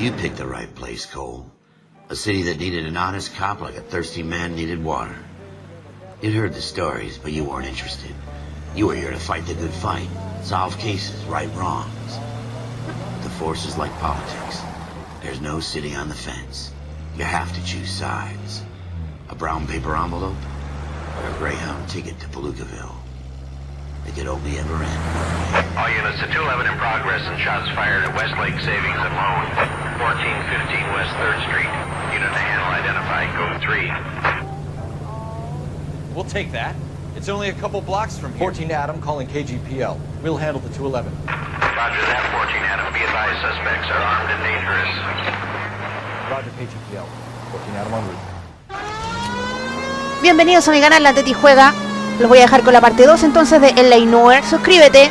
You picked the right place, Cole. A city that needed an honest cop like a thirsty man needed water. You'd heard the stories, but you weren't interested. You were here to fight the good fight, solve cases, right wrongs. The force is like politics. There's no sitting on the fence. You have to choose sides. A brown paper envelope or a Greyhound ticket to Palookaville. It could only ever end one way. All units to 211 in progress and shots fired at Westlake Savings and Loan, 1415 West 3rd Street. Unit to handle identified, code 3. We'll take that. It's only a couple blocks from here. 14 Adam calling KGPL. We'll handle the 211. Roger that, 14 Adam. Be advised, suspects are armed and dangerous. Roger KGPL. 14 Adam en route. Bienvenidos a mi canal, la Teti Juega. Los voy a dejar con la parte 2 entonces de Noire. Suscríbete.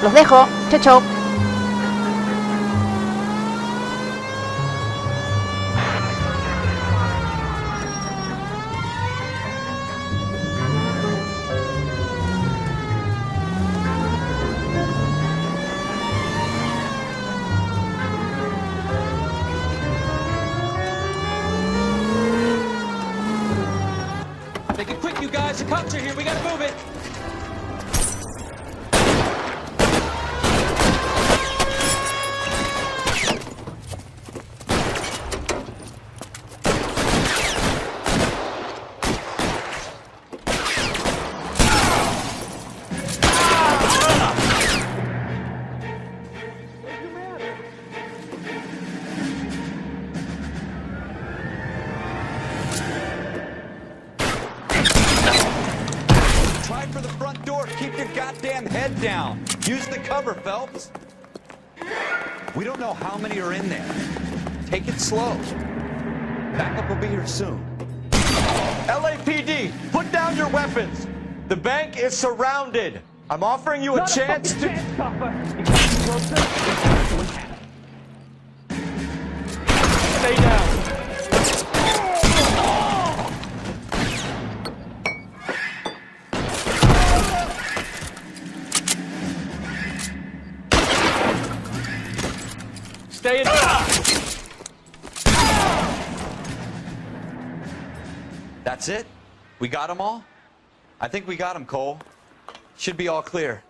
Los dejo. Chao, chao. Make it quick, you guys. The cops are here. We gotta move it. Try for the front door. Keep your goddamn head down. Use the cover, Phelps. We don't know how many are in there. Take it slow. Backup will be here soon. LAPD, put down your weapons. The bank is surrounded. I'm offering you a chance to... Stay down. Stay in. That's it? We got them all? I think we got them, Cole. Should be all clear.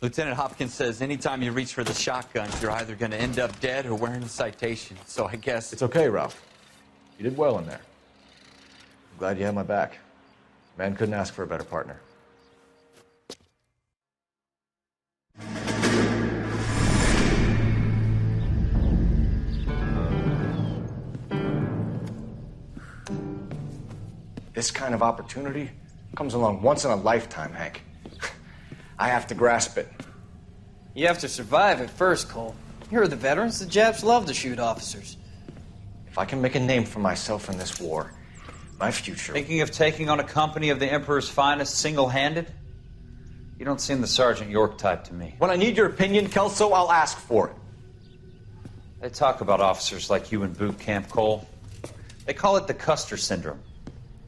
Lieutenant Hopkins says anytime you reach for the shotguns, you're either going to end up dead or wearing a citation. So I guess... It's okay, Ralph. You did well in there. I'm glad you had my back. Man couldn't ask for a better partner. This kind of opportunity comes along once in a lifetime, Hank. I have to grasp it. You have to survive at first, Cole. Here are the veterans. The Japs love to shoot officers. If I can make a name for myself in this war, my future... Thinking of taking on a company of the Emperor's finest single-handed? You don't seem the Sergeant York type to me. When I need your opinion, Kelso, I'll ask for it. They talk about officers like you in boot camp, Cole. They call it the Custer syndrome.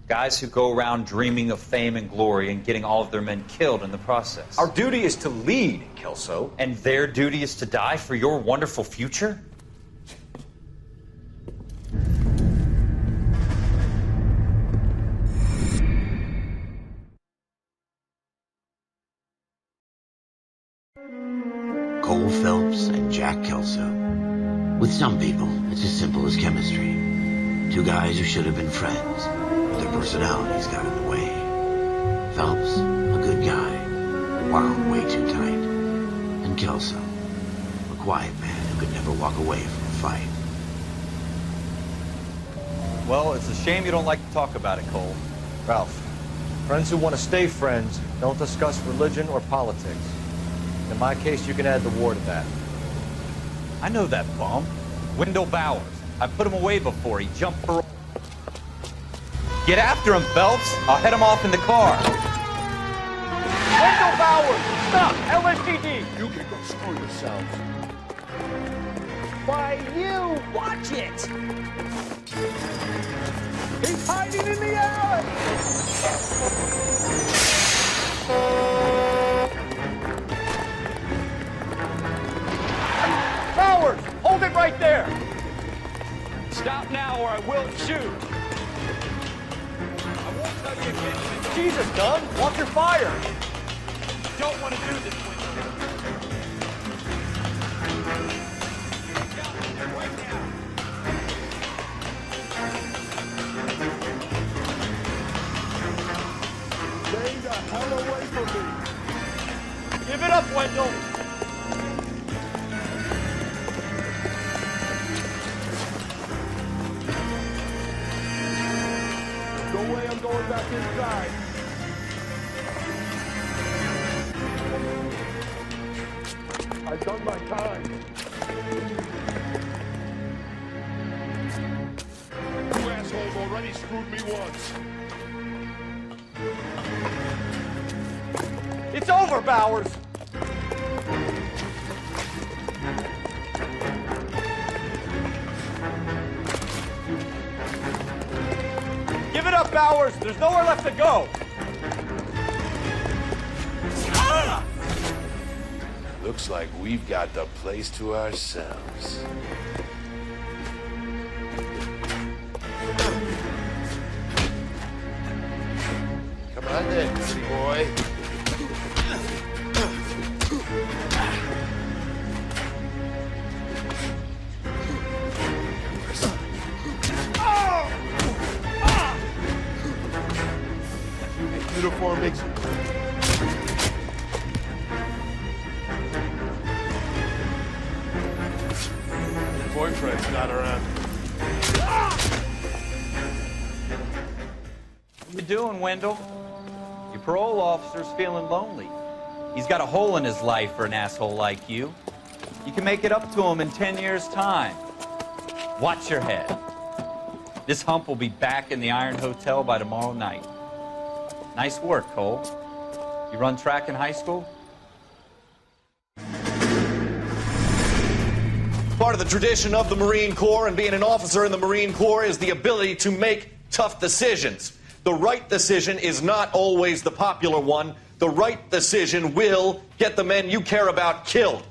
Guys who go around dreaming of fame and glory and getting all of their men killed in the process. Our duty is to lead, Kelso. And their duty is to die for your wonderful future? Cole Phelps and Jack Kelso. With some people, it's as simple as chemistry. Two guys who should have been friends. Their personalities got in the way. Phelps, a good guy, wound way too tight. And Kelso, a quiet man who could never walk away from a fight. Well, it's a shame you don't like to talk about it, Cole. Ralph, friends who want to stay friends don't discuss religion or politics. In my case, you can add the war to that. I know that bum. Wendell Bowers. I put him away before. He jumped parole. Get after him, Phelps. I'll head him off in the car. Wendell Bowers! Stop! LAPD! You can go screw yourselves. Why, you! Watch it! He's hiding in the alley! Stop now or I will shoot. I won't tell you again. Jesus, Dunn, watch your fire. Don't want to do this, Winter. Right now. Stay the hell away from me. Give it up, Wendell. No way I'm going back inside. I've done my time. You assholes already screwed me once. It's over, Bowers. Give it up, Bowers. There's nowhere left to go. Looks like we've got the place to ourselves. Come on then, pretty boy. Uniform makes it. Boyfriend's not around. What you doing, Wendell? Your parole officer's feeling lonely. He's got a hole in his life for an asshole like you. You can make it up to him in 10 years' time. Watch your head. This hump will be back in the Iron Hotel by tomorrow night. Nice work, Cole. You run track in high school? Part of the tradition of the Marine Corps and being an officer in the Marine Corps is the ability to make tough decisions. The right decision is not always the popular one. The right decision will get the men you care about killed.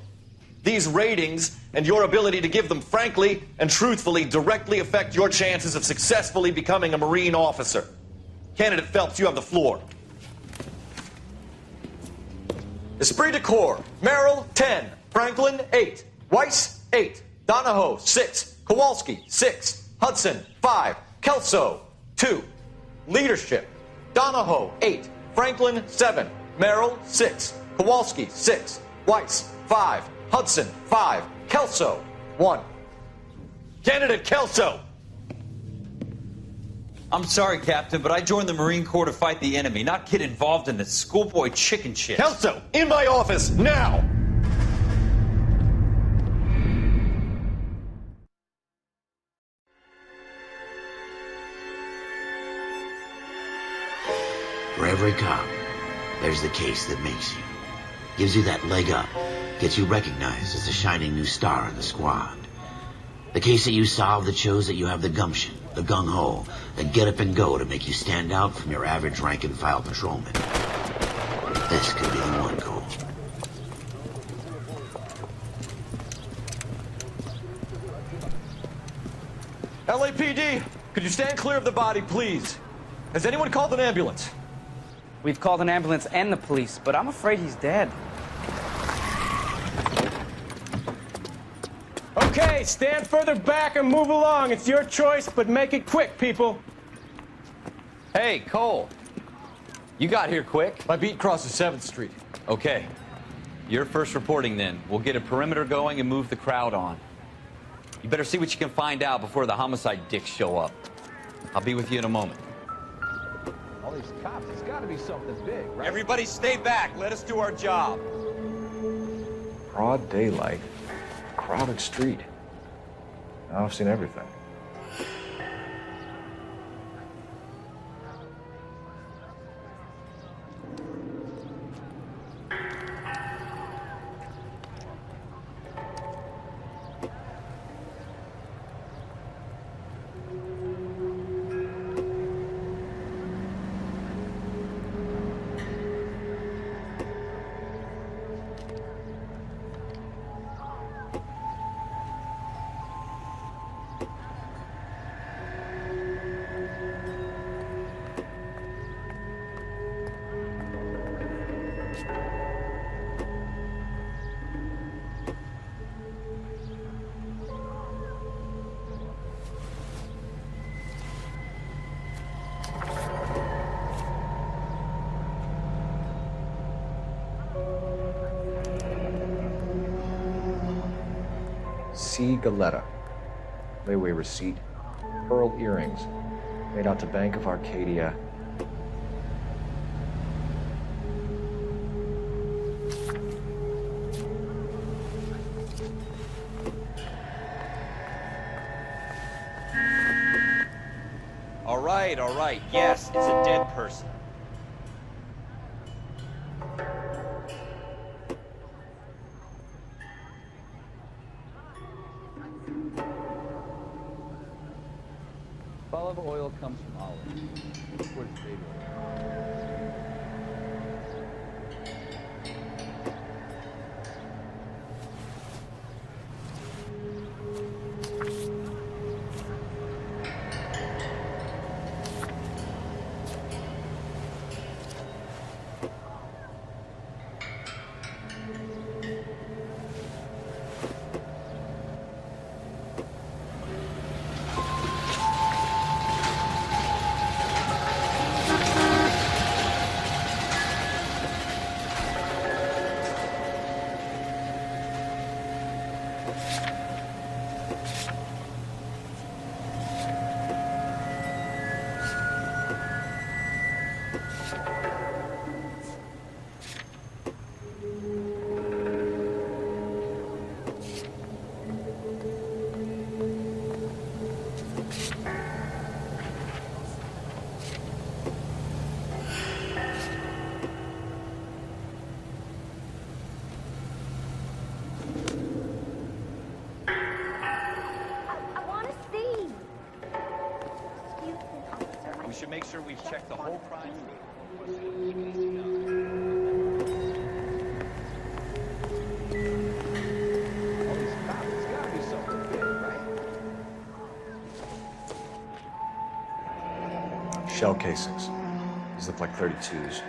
These ratings and your ability to give them frankly and truthfully directly affect your chances of successfully becoming a Marine officer. Candidate Phelps, you have the floor. Esprit de Corps, Merrill, 10. Franklin, 8. Weiss, 8. Donahoe, 6. Kowalski, 6. Hudson, 5. Kelso, 2. Leadership, Donahoe, 8. Franklin, 7. Merrill, 6. Kowalski, 6. Weiss, 5. Hudson, 5. Kelso, 1. Candidate Kelso. I'm sorry, Captain, but I joined the Marine Corps to fight the enemy, not get involved in this schoolboy chicken shit. Kelso, in my office, now! For every cop, there's the case that makes you. Gives you that leg up, gets you recognized as a shining new star in the squad. The case that you solve that shows that you have the gumption, the gung-ho, the get up and go to make you stand out from your average rank-and-file patrolman. This could be the one, Cole. LAPD, could you stand clear of the body, please? Has anyone called an ambulance? We've called an ambulance and the police, but I'm afraid he's dead. Okay, stand further back and move along. It's your choice, but make it quick, people. Hey, Cole. You got here quick. My beat crosses 7th Street. Okay. You're first reporting then. We'll get a perimeter going and move the crowd on. You better see what you can find out before the homicide dicks show up. I'll be with you in a moment. All these cops, it's got to be something big, right? Everybody stay back. Let us do our job. Broad daylight, crowded street. Now I've seen everything. C. Galetta. Layaway receipt. Pearl earrings. Made out to Bank of Arcadia. All right. Yes, it's a dead person. Olive oil comes from olive. Where's baby oil? We should make sure we've checked the whole crime. Shell casings. These look like 32s.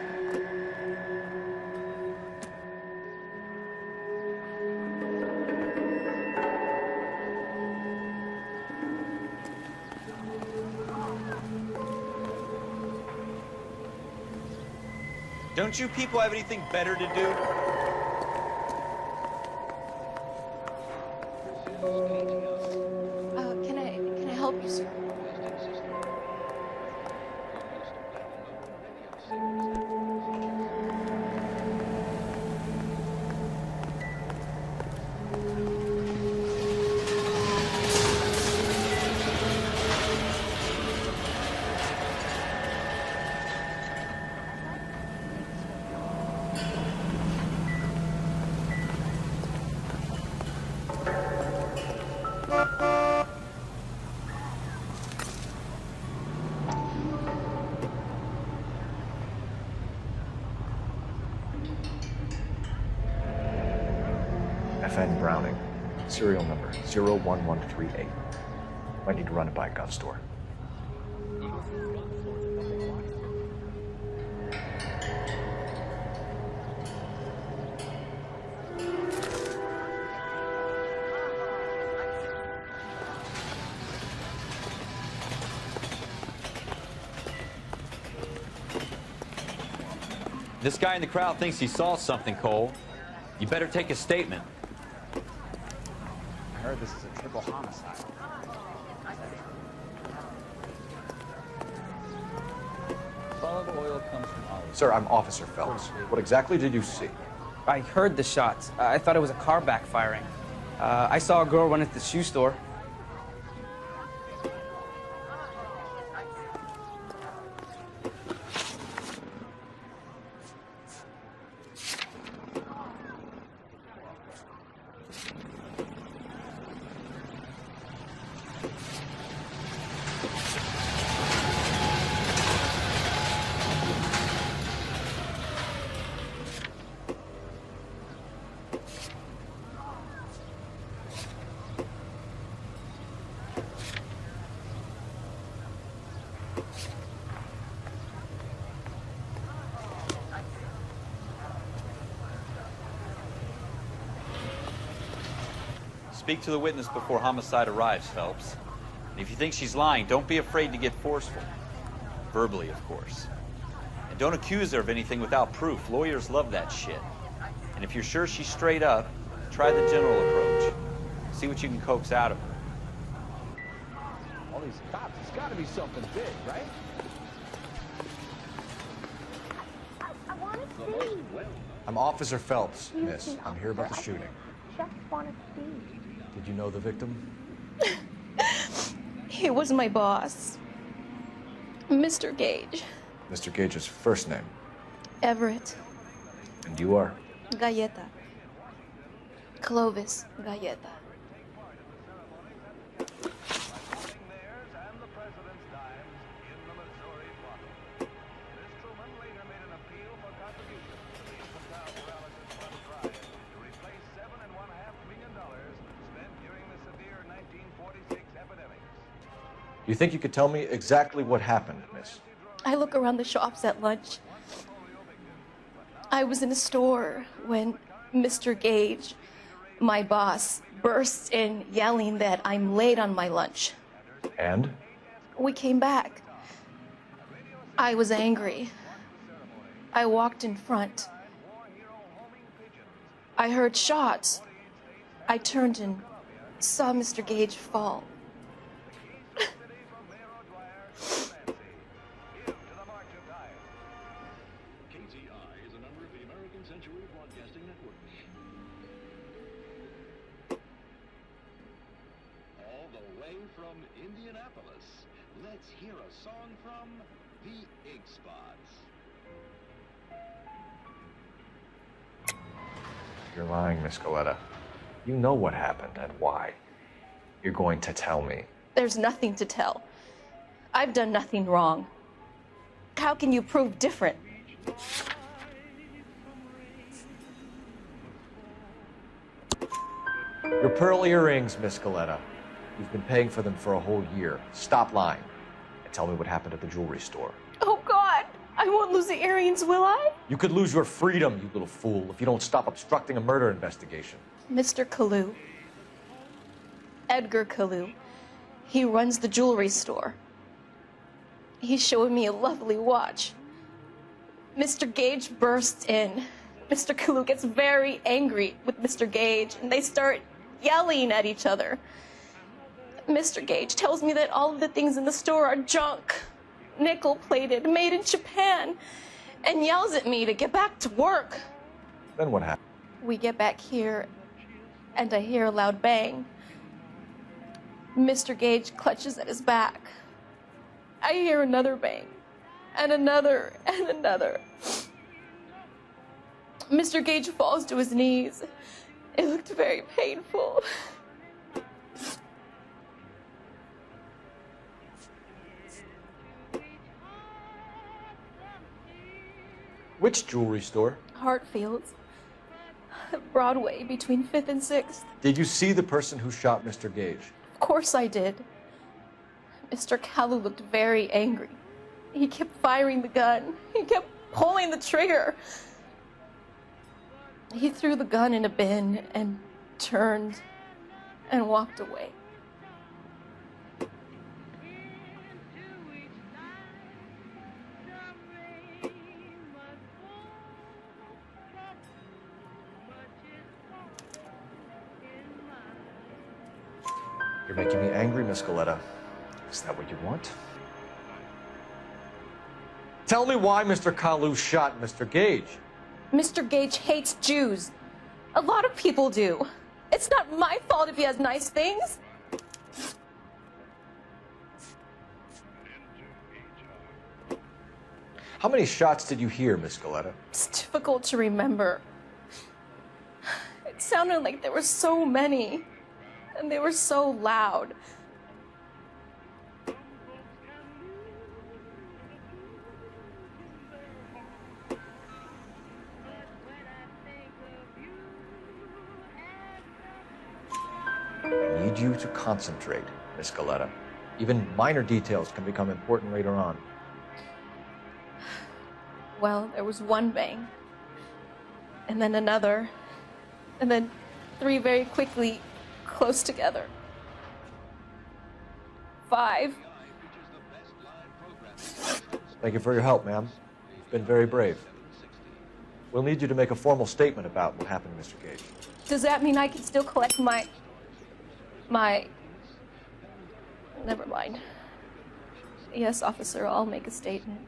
Don't you people have anything better to do? Can I help you, sir? FN Browning, serial number 01138. Might need to run it by a gun store. This guy in the crowd thinks he saw something, Cole. You better take a statement. I heard this is a triple homicide. Olive oil comes from olive. Sir, I'm Officer Phelps. What exactly did you see? I heard the shots. I thought it was a car backfiring. I saw a girl run into the shoe store. Speak to the witness before homicide arrives, Phelps. And if you think she's lying, don't be afraid to get forceful. Verbally, of course. And don't accuse her of anything without proof. Lawyers love that shit. And if you're sure she's straight up, try the general approach. See what you can coax out of her. All these cops, it's got to be something big, right? I want to see. I'm Officer Phelps, miss. I'm here about the shooting. Just want to see. Did you know the victim? He was my boss, Mr. Gage. Mr. Gage's first name. Everett. And you are? Galleta. Clovis Galleta. You think you could tell me exactly what happened, miss? I look around the shops at lunch. I was in a store when Mr. Gage, my boss, bursts in yelling that I'm late on my lunch. And? We came back. I was angry. I walked in front. I heard shots. I turned and saw Mr. Gage fall. You're lying, Miss Galleta. You know what happened and why. You're going to tell me. There's nothing to tell. I've done nothing wrong. How can you prove different? Your pearl earrings, Miss Galleta. You've been paying for them for a whole year. Stop lying and tell me what happened at the jewelry store. Oh, God! I won't lose the earrings, will I? You could lose your freedom, you little fool, if you don't stop obstructing a murder investigation. Mr. Kalu. Edgar Kalu. He runs the jewelry store. He's showing me a lovely watch. Mr. Gage bursts in. Mr. Kalu gets very angry with Mr. Gage, and they start yelling at each other. Mr. Gage tells me that all of the things in the store are junk, nickel-plated, made in Japan, and yells at me to get back to work. Then what happened? We get back here, and I hear a loud bang. Mr. Gage clutches at his back. I hear another bang, and another, and another. Mr. Gage falls to his knees. It looked very painful. Which jewelry store? Hartfield's. Broadway, between 5th and 6th. Did you see the person who shot Mr. Gage? Of course I did. Mr. Kalu looked very angry. He kept firing the gun. He kept pulling the trigger. He threw the gun in a bin and turned and walked away. You're making me angry, Miss Galleta. Is that what you want? Tell me why Mr. Kalu shot Mr. Gage. Mr. Gage hates Jews. A lot of people do. It's not my fault if he has nice things. How many shots did you hear, Miss Galleta? It's difficult to remember. It sounded like there were so many, and they were so loud. I need you to concentrate, Miss Galleta. Even minor details can become important later on. Well, there was one bang, and then another, and then 3 very quickly close together. 5. Thank you for your help, ma'am. You've been very brave. We'll need you to make a formal statement about what happened to Mr. Gage. Does that mean I can still collect my... Never mind. Yes, officer, I'll make a statement.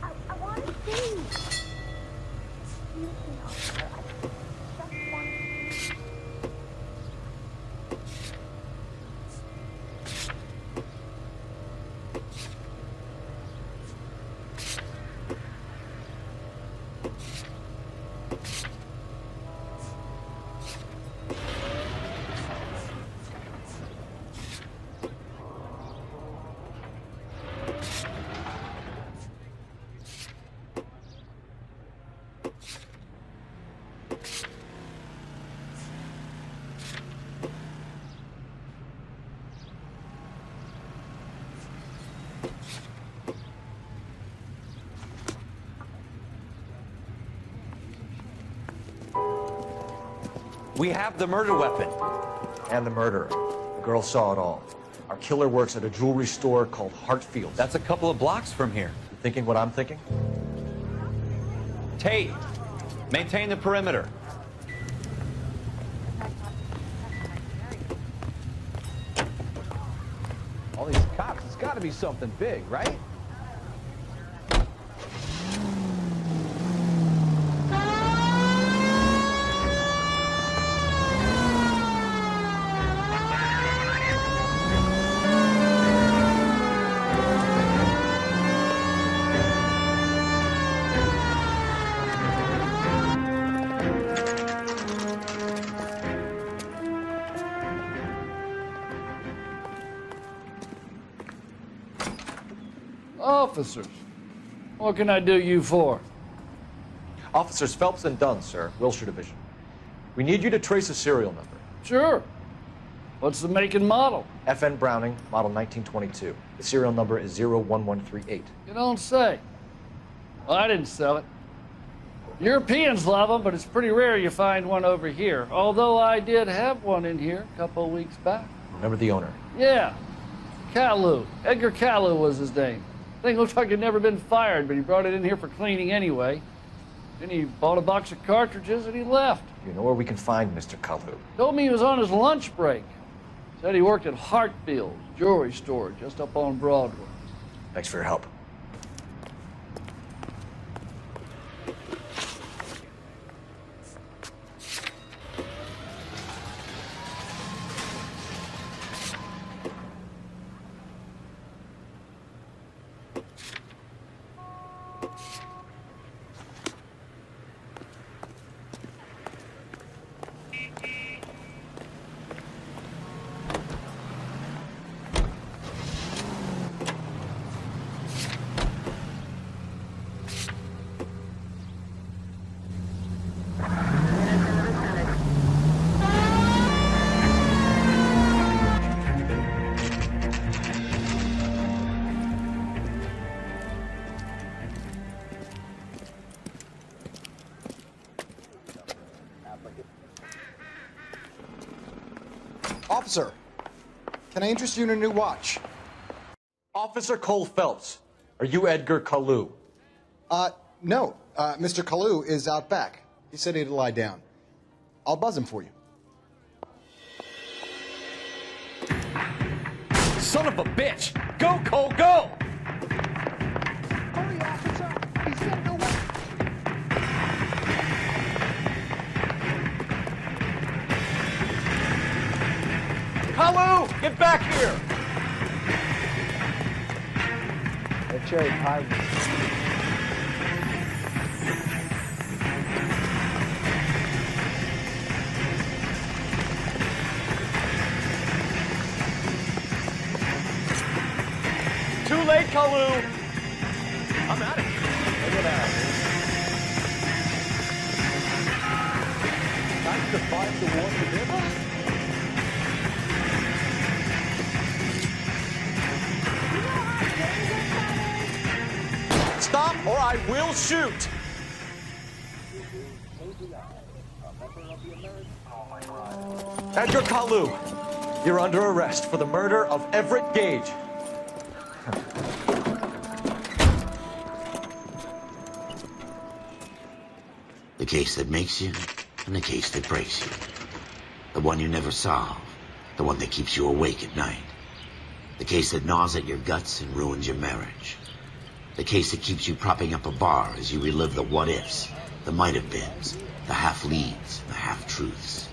I want to see. Excuse me, officer. I just want to... We have the murder weapon. And the murderer. The girl saw it all. Our killer works at a jewelry store called Hartfield. That's a couple of blocks from here. You thinking what I'm thinking? Tate, maintain the perimeter. All these cops, it's got to be something big, right? Officers, what can I do you for? Officers Phelps and Dunn, sir, Wilshire Division. We need you to trace a serial number. Sure. What's the make and model? FN Browning, model 1922. The serial number is 01138. You don't say. Well, I didn't sell it. Europeans love them, but it's pretty rare you find one over here. Although I did have one in here a couple of weeks back. Remember the owner? Yeah. Kalu. Edgar Kalu was his name. Thing looks like it'd never been fired, but he brought it in here for cleaning anyway. Then he bought a box of cartridges and he left. You know where we can find Mr. Kalu? Told me he was on his lunch break. Said he worked at Hartfield's jewelry store just up on Broadway. Thanks for your help. Officer, can I interest you in a new watch? Officer Cole Phelps, are you Edgar Kalu? No. Mr. Kalu is out back. He said he'd lie down. I'll buzz him for you. Son of a bitch! Go, Cole, go! Hurry, officer. He's getting away. Kalu, get back here! That cherry pie. Too late, Kalu! I'm out of here. Look at that. Time to fight the war together? You know how dangerous that is? or I will shoot. Edgar Kalu, you're under arrest for the murder of Everett Gage. The case that makes you, and the case that breaks you. The one you never solve, the one that keeps you awake at night. The case that gnaws at your guts and ruins your marriage. The case that keeps you propping up a bar as you relive the what-ifs, the might-have-beens, the half-leads, the half-truths.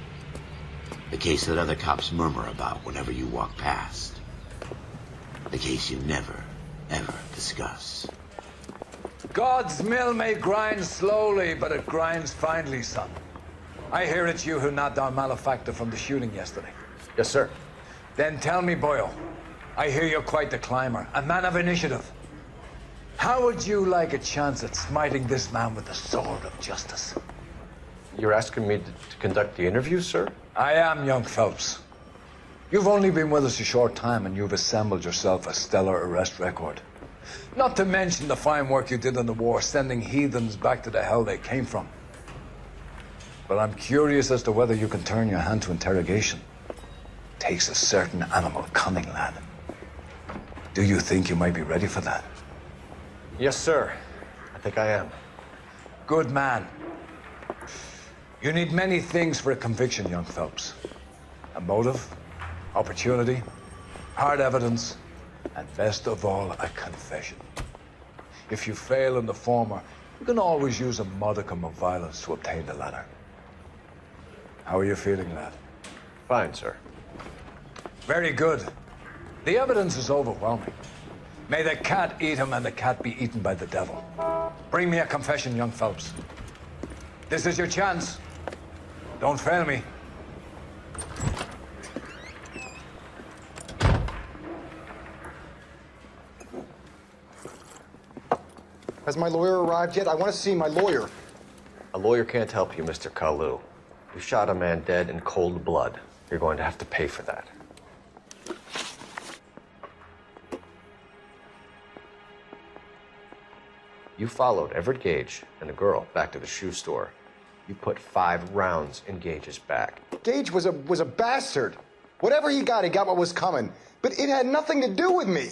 The case that other cops murmur about whenever you walk past. The case you never, ever discuss. God's mill may grind slowly, but it grinds finely, son. I hear it's you who knocked down Malefactor from the shooting yesterday. Yes, sir. Then tell me, Boyle, I hear you're quite the climber, a man of initiative. How would you like a chance at smiting this man with the sword of justice? You're asking me to conduct the interview, sir? I am, young Phelps. You've only been with us a short time, and you've assembled yourself a stellar arrest record. Not to mention the fine work you did in the war, sending heathens back to the hell they came from. But I'm curious as to whether you can turn your hand to interrogation. Takes a certain animal cunning, lad. Do you think you might be ready for that? Yes, sir. I think I am. Good man. You need many things for a conviction, young Phelps. A motive, opportunity, hard evidence, and best of all, a confession. If you fail in the former, you can always use a modicum of violence to obtain the latter. How are you feeling, lad? Fine, sir. Very good. The evidence is overwhelming. May the cat eat him and the cat be eaten by the devil. Bring me a confession, young Phelps. This is your chance. Don't fail me. Has my lawyer arrived yet? I want to see my lawyer. A lawyer can't help you, Mr. Kalu. You shot a man dead in cold blood. You're going to have to pay for that. You followed Everett Gage and the girl back to the shoe store. You put 5 rounds in Gage's back. Gage was a bastard. Whatever he got what was coming. But it had nothing to do with me.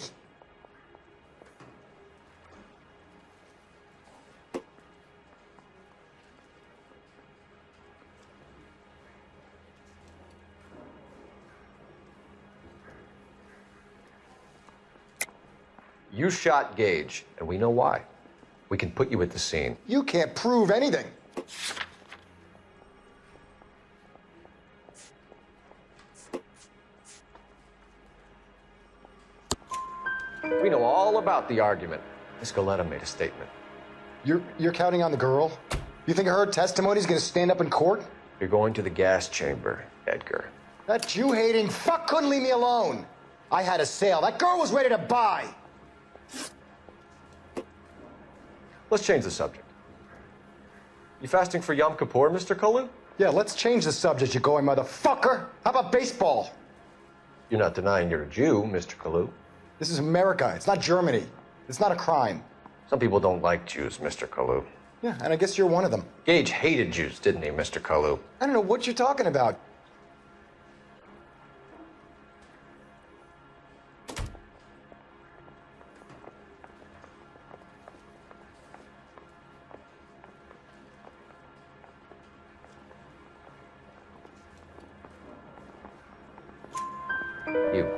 You shot Gage, and we know why. We can put you at the scene. You can't prove anything. We know all about the argument. Miss Galetta made a statement. You're counting on the girl? You think her testimony's gonna stand up in court? You're going to the gas chamber, Edgar. That Jew-hating fuck couldn't leave me alone. I had a sale. That girl was ready to buy. Let's change the subject. You fasting for Yom Kippur, Mr. Kalu? Yeah, let's change the subject, you going motherfucker. How about baseball? You're not denying you're a Jew, Mr. Kalu. This is America. It's not Germany. It's not a crime. Some people don't like Jews, Mr. Kalu. Yeah, and I guess you're one of them. Gage hated Jews, didn't he, Mr. Kalu? I don't know what you're talking about. You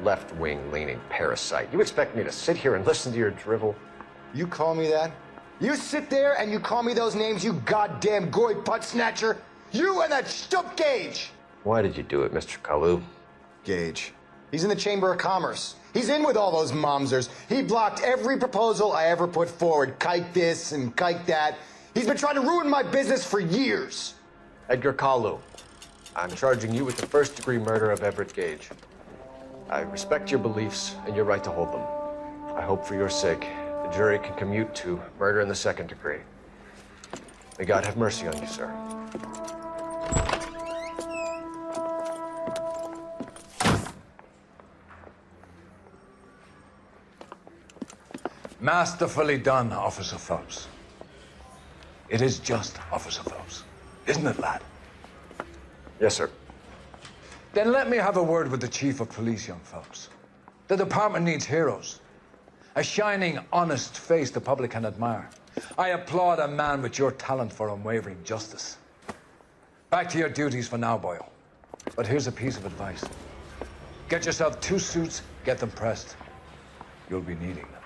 left-wing leaning parasite. You expect me to sit here and listen to your drivel? You call me that? You sit there and you call me those names, you goddamn goy putt snatcher? You and that stup Gage! Why did you do it, Mr. Kalu? Gage. He's in the Chamber of Commerce. He's in with all those momsers. He blocked every proposal I ever put forward. Kike this and kike that. He's been trying to ruin my business for years. Edgar Kalu, I'm charging you with the first-degree murder of Everett Gage. I respect your beliefs and your right to hold them. I hope for your sake the jury can commute to murder in the second degree. May God have mercy on you, sir. Masterfully done, Officer Phelps. It is just Officer Phelps, isn't it, lad? Yes, sir. Then let me have a word with the Chief of Police, young Phelps. The department needs heroes. A shining, honest face the public can admire. I applaud a man with your talent for unwavering justice. Back to your duties for now, boyo. But here's a piece of advice. Get yourself 2 suits, get them pressed. You'll be needing them.